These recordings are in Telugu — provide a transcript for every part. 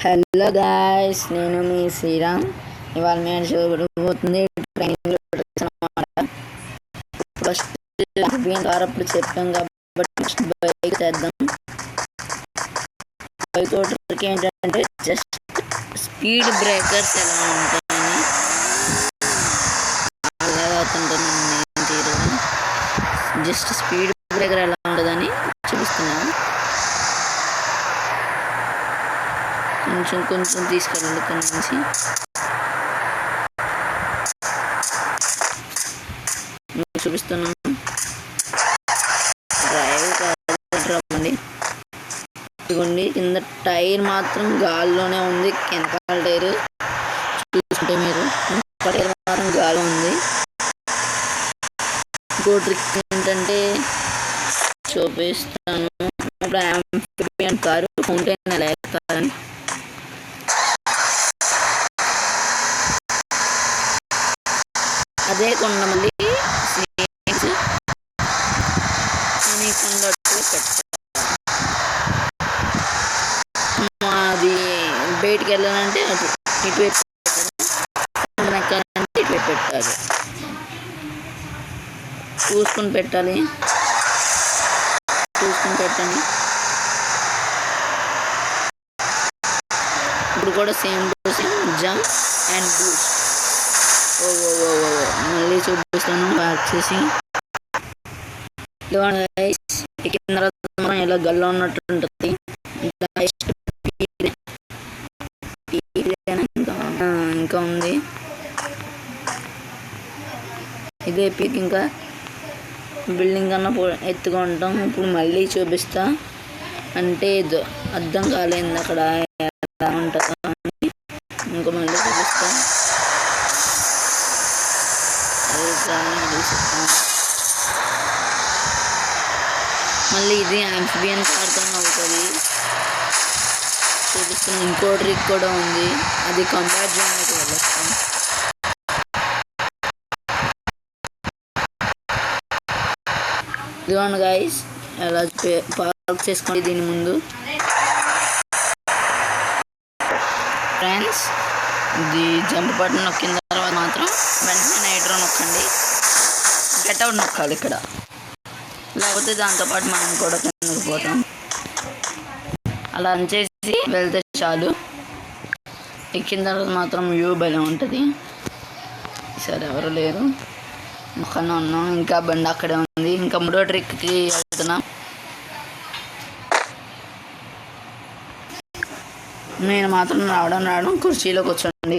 హలో గాయ్స్, నేను మీ శ్రీరామ్. ఇవాళ నేను చూడబోతుంది ట్రైనింగ్ అనమాట. ఫస్ట్ కార్ అప్పుడు చెప్పాం కాబట్టి నెక్స్ట్ బైక్ చేద్దాం. బైక్ ట్రిక్ ఏంటంటే జస్ట్ స్పీడ్ బ్రేకర్స్ ఎలా ఉంటాయని అలాగే అవుతుంటాను నేను తీరుగా. జస్ట్ స్పీడ్ బ్రేకర్ ఎలా ఉంటుందని చూపిస్తున్నాను. కొంచెం తీసుకెళ్ళండి ఇక్కడ నుంచి. చూపిస్తున్నాను. డ్రైవ్ అండి. ఇదిగోండి, కింద టైర్ మాత్రం గాల్లోనే ఉంది. వెనకాల టైర్ చూసుకుంటే మీరు టైర్ మాత్రం గాల్లో ఉంది. ఇంకో ట్రిక్ ఏంటంటే చూపిస్తాను. ఇప్పుడు యాంఫిబియన్ కారు ఫౌంటైన్ ఎలా ఎక్కుతారని. అదే కొండ మళ్ళీ కొండ పెట్టాలి. అది బయటికి వెళ్ళాలంటే అటు ఇటువైపు ఎక్కాలంటే ఇటువైపు పెట్టాలి. చూసుకుని పెట్టండి. ఇప్పుడు కూడా సేమ్ జంప్ అండ్ బూస్ట్. మళ్ళీ చూపిస్తాను బ్యాక్ చేసి. ఎక్కిన తర్వాత మనం ఇలా గల్లో ఉన్నట్టు ఉంటుంది. ఇంకా ఉంది ఇదే పీక్. ఇంకా బిల్డింగ్ కన్నా ఎత్తుగా ఉంటాం. ఇప్పుడు మళ్ళీ చూపిస్తా. అంటే అర్థం కాలేదు అక్కడ ఎలా ఉంటుందో అని. ఇంకా మళ్ళీ చూపిస్తా. మళ్ళీ ఇది యాంఫిబియన్ కార్తో అవుతుంది. చూపిస్తున్న ఇంకో ట్రిక్ కూడా ఉంది. అది కంబ్యాట్ జోన్లోకి వెళ్ళొస్తాం. ఇదిగోండి గైస్, ఎలా పార్క్ చేసుకోండి దీని ముందు. ఫ్రెండ్స్, ఇది జంప్ బటన్ నొక్కిన తర్వాత మాత్రం వెంటనే నైట్రో నొక్కండి. గెట్అవుట్ నొక్కాలి ఇక్కడ, లేకపోతే దాంతోపాటు మనం కూడా కిందకి పోతాం. అలా చేసి వెళ్తే చాలు. ఎక్కిన తర్వాత మాత్రం వ్యూ భలే ఉంటుంది. సరే, ఎవరు లేరు, మొక్కనే ఉన్నాం. ఇంకా బండి అక్కడే ఉంది. ఇంకా మూడో ట్రిక్కి వెళ్తున్నాం. నేను మాత్రం రావడం కుర్చీలో కూర్చోండి.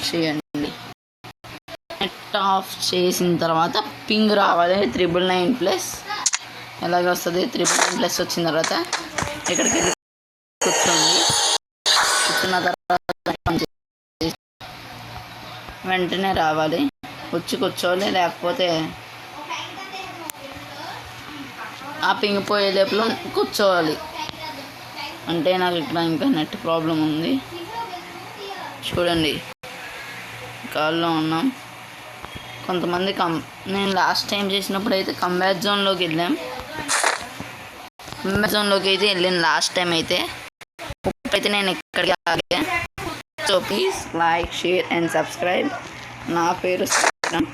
చేయండి. నెట్ ఆఫ్ చేసిన తర్వాత పింగ్ రావాలి 999+. ఎలాగ వస్తుంది? 999+ వచ్చిన తర్వాత ఇక్కడికి వెళ్ళి కూర్చోండి. కూర్చున్న తర్వాత వెంటనే రావాలి. వచ్చి కూర్చోవాలి, లేకపోతే ఆ పింగ్ పోయే లోపల కూర్చోవాలి. అంటే నాకు ఇక్కడ ఇంకా నెట్ ప్రాబ్లం ఉంది. చూడండి, కాల్లో ఉన్నాం. కొంతమంది నేను లాస్ట్ టైం చేసినప్పుడు అయితే కంబ్యాట్ జోన్లోకి వెళ్ళాం. వెళ్ళాను లాస్ట్ టైం అయితే. ఇప్పుడైతే నేను ఇక్కడికి ఆగా. So please like, share and subscribe. నా పేరు శ్రీరామ్.